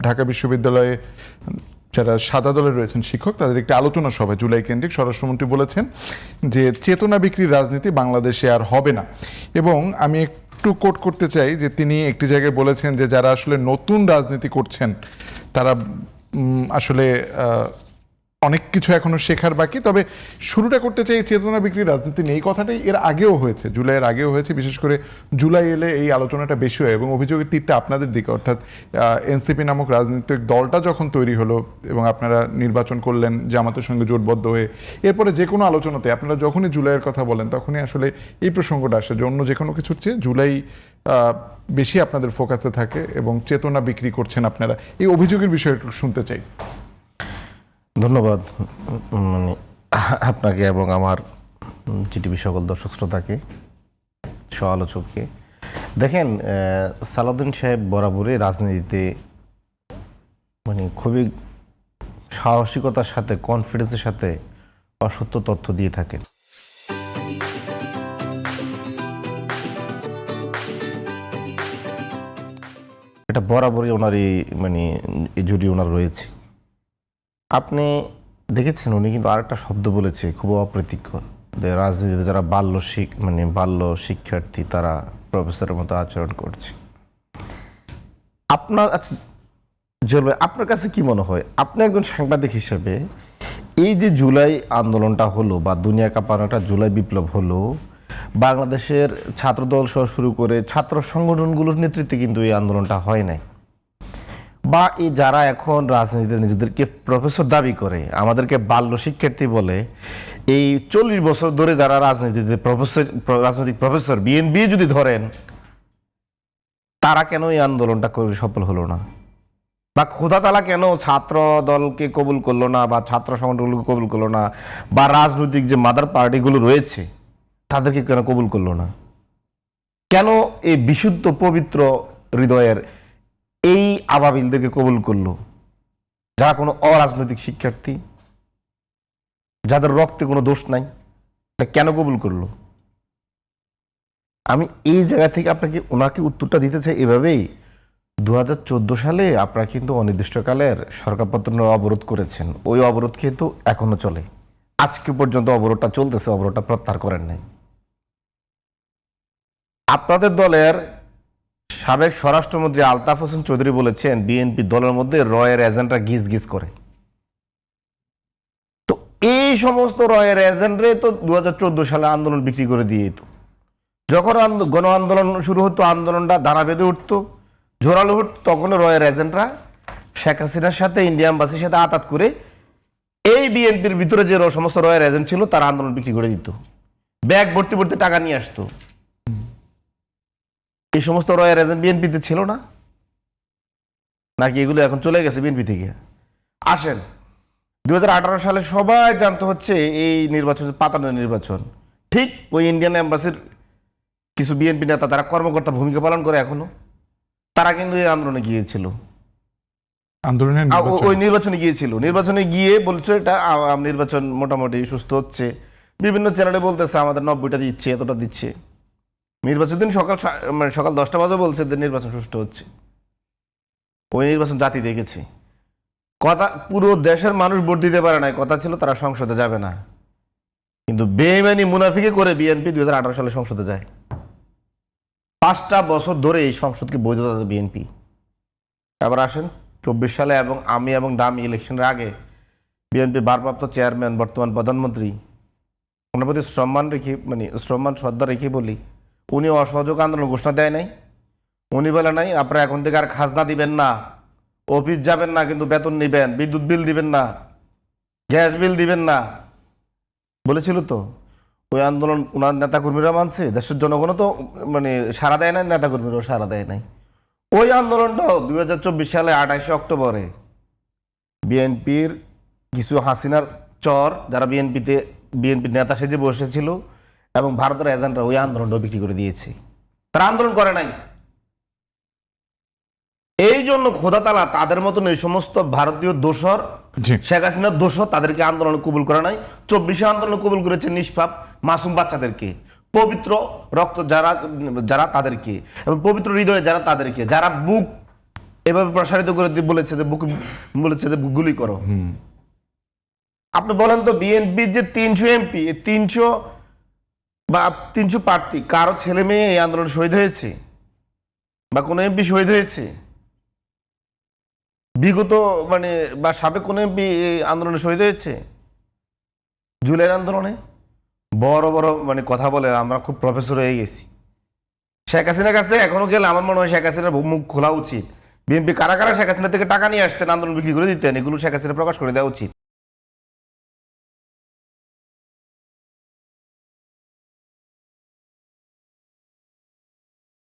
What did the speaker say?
ঢাকা বিশ্ববিদ্যালয়ে যারা সাদা দলে রয়েছেন শিক্ষক, তাদের একটি আলোচনা সভায় জুলাই কেন্দ্রিক স্বরাষ্ট্রমন্ত্রী বলেছেন যে চেতনা বিক্রির রাজনীতি বাংলাদেশে আর হবে না। এবং আমি একটু কোট করতে চাই যে তিনি একটি জায়গায় বলেছেন যে যারা আসলে নতুন রাজনীতি করছেন তারা আসলে অনেক কিছু এখনো শেখার বাকি, তবে শুরুটা করতে চাই চেতনা বিক্রির রাজনীতি নিয়ে। এই কথাটাই এর আগেও হয়েছে, জুলাইয়ের আগেও হয়েছে, বিশেষ করে জুলাই এলে এই আলোচনাটা বেশি হয় এবং অভিযোগের তীরটা আপনাদের দিকে, অর্থাৎ এনসিপি নামক রাজনৈতিক দলটা যখন তৈরি হলো এবং আপনারা নির্বাচন করলেন জামাতের সঙ্গে জোটবদ্ধ হয়ে, এরপরে যে কোনো আলোচনাতে আপনারা যখনই জুলাইয়ের কথা বলেন তখনই আসলে এই প্রসঙ্গটা আসে যে অন্য যে কোনো কিছুর চেয়ে জুলাই বেশি আপনাদের ফোকাসে থাকে এবং চেতনা বিক্রি করছেন আপনারা। এই অভিযোগের বিষয়ে একটু শুনতে চাই। ধন্যবাদ মানে আপনাকে এবং আমার জিটিভি সকল দর্শক শ্রোতাকে, সহ আলোচককে। দেখেন, সালাউদ্দিন সাহেব বরাবরই রাজনীতিতে মানে খুবই সাহসিকতার সাথে, কনফিডেন্সের সাথে অসত্য তথ্য দিয়ে থাকেন। এটা বরাবরই ওনারই মানে জুড়ি ওনার রয়েছে। আপনি দেখেছেন উনি কিন্তু আরেকটা শব্দ বলেছে খুব অপ্রীতিকর, যে রাজনীতিতে যারা বাল্য শিক্ষার্থী তারা প্রফেসরের মতো আচরণ করছে। আপনার আপনার কাছে কি মনে হয়, আপনি একজন সাংবাদিক হিসেবে এই যে জুলাই আন্দোলনটা হলো বা দুনিয়া কাঁপানোটা জুলাই বিপ্লব হলো, বাংলাদেশের ছাত্রদল সহ শুরু করে ছাত্র সংগঠনগুলোর নেতৃত্বে কিন্তু এই আন্দোলনটা হয় নাই, বা এই যারা এখন রাজনীতিতে নিজেদেরকে প্রফেসর দাবি করে, আমাদেরকে বাল্য শিক্ষার্থী বলে, এই 40 বছর ধরে যারা রাজনীতিতে রাজনৈতিক প্রফেসর বিএনপি যদি ধরেন, তারা কেন এই আন্দোলনটা করে সফল হলো না? বা খোদা তালা কেন ছাত্র দলকে কবুল করলো না, বা ছাত্র সংগঠনগুলোকে কবুল করলো না, বা রাজনৈতিক যে মাদার পার্টিগুলো রয়েছে তাদেরকে কেন কবুল করলো না? কেন এই বিশুদ্ধ পবিত্র হৃদয়ের এই আবাবিলদেরকে কবুল করলো, যারা কোনো অরাজনৈতিক শিক্ষার্থী, যাদের রক্তে কোনো দোষ নাই, কেন কবুল করলো? আমি এই জায়গা থেকে ওনাকে উত্তরটা দিতে চাই এভাবেই। 2014 সালে আপনারা কিন্তু অনির্দিষ্টকালের সরকার পতনের অবরোধ করেছেন, ওই অবরোধ কিন্তু এখনো চলে, আজকে পর্যন্ত অবরোধটা চলতেছে, অবরোধটা প্রত্যাহার করেন নাই। আপনাদের দলের সাবেক স্বরাষ্ট্রমন্ত্রী আলতাফ হোসেন চৌধুরী বলেছেন বিএনপি দলের মধ্যে রয়ের এজেন্টরা গিজ গিজ করে। তো এই সমস্ত রয়ের এজেন্টরে তো 2014 সালে আন্দোলন বিক্রি করে দিয়ে দিত। যখন গণ আন্দোলন শুরু হতো, আন্দোলনটা ধারা বেঁধে উঠতো, জোরালো উঠত, তখন রয়ের এজেন্টরা শেখ হাসিনার সাথে ইন্ডিয়া এম্বাসির সাথে আতাত করে এই বিএনপির ভিতরে যে সমস্ত রয়ের এজেন্ট ছিল তারা আন্দোলন বিক্রি করে দিত, ব্যাগ ভর্তি ভর্তি টাকা নিয়ে আসতো। এই সমস্ত রয়ের এজেন্ট বিএনপিতে ছিল না নাকি? এগুলো এখন চলে গেছে বিএনপি থেকে? আসেন, 2018 সালে সবাই জানতে হচ্ছে এই নির্বাচন পাতানো নির্বাচন, ঠিক ওই ইন্ডিয়ান এম্বাসির কিছু বিএনপি নেতা, তারা কর্মকর্তা ভূমিকা পালন করে এখনো, তারা কিন্তু এই আন্দোলনে গিয়েছিল, ওই নির্বাচনে গিয়েছিল। নির্বাচনে গিয়ে বলছে এটা নির্বাচন মোটামুটি সুস্থ হচ্ছে, বিভিন্ন চ্যানেলে বলতেছে আমাদের 90টা দিচ্ছে, এতটা দিচ্ছে। নির্বাচন দিন সকাল 10টা বাজে বলছে যে নির্বাচন সুষ্ঠু হচ্ছে। ওই নির্বাচন জাতি দেখেছে, কথা পুরো দেশের মানুষ ভোট দিতে পারে না, কথা ছিল তারা সংসদে যাবে না, কিন্তু বেইমানি মুনাফিকে করে বিএনপি 2018 সালে সংসদে যায়। 5টা বছর ধরে এই সংসদকে বৈধতা দেয় বিএনপি। এবার আসেন 24 সালে এবং আমি এবং দামি ইলেকশনের আগে বিএনপি ভারপ্রাপ্ত চেয়ারম্যান বর্তমান প্রধানমন্ত্রী, ওনার প্রতি সম্মান শ্রদ্ধা রেখে বলি, উনি অসহযোগ আন্দোলন ঘোষণা দেয় নাই। উনি বলে নাই আপনারা এখন থেকে আর খাজনা দিবেন না, অফিস যাবেন না, কিন্তু বেতন নিবেন, বিদ্যুৎ বিল দিবেন না, গ্যাস বিল দিবেন না, বলেছিল তো। ওই আন্দোলন ওনার নেতাকর্মীরা মানছে, দেশের জনগণও তো সাড়া দেয় নাই, নেতাকর্মীরাও সাড়া দেয় নাই। ওই আন্দোলনটাও 2024 সালে 28 অক্টোবরে বিএনপির কিছু হাসিনার চর, যারা বিএনপির নেতা সেজে বসেছিল এবং ভারতের এজেন্টরা ওই আন্দোলনটা বিক্রি করে দিয়েছে, তারা আন্দোলন করে নাই। এই জন্য খোদা তালা তাদের মতন এই সমস্ত ভারতীয় দোসর, শেখ হাসিনার দোসর, তাদেরকে আন্দোলন কবুল করে নাই। 24 আন্দোলন কবুল করেছে নিষ্পাপ মাসুম বাচ্চাদেরকে, পবিত্র রক্ত যারা তাদেরকে, এবং পবিত্র হৃদয়ে যারা তাদেরকে, যারা বুক এভাবে প্রসারিত করে দিয়ে বলেছে যে বলেছে যে গুলি করো। আপনি বলেন তো বিএনপির যে 300 এমপি, 300 বা 300 প্রার্থী, কারো ছেলে মেয়ে এই আন্দোলনে শহীদ হয়েছে বা কোনো এমপি শহীদ হয়েছে বিগত মানে বা সাবেক কোনো এমপি এই আন্দোলনে শহীদ হয়েছে? জুলাইয়ের আন্দোলনে বড় বড় মানে কথা বলে আমরা খুব প্রফেসর হয়ে গেছি। শেখ হাসিনার কাছে এখনো গেলে আমার মনে হয় শেখ হাসিনার মুখ খোলা উচিত। বিএনপি কারা কারা শেখ হাসিনা থেকে টাকা নিয়ে আসতেন, আন্দোলন বিক্রি করে দিতেন, এগুলো শেখ হাসিনা প্রকাশ করে দেওয়া উচিত।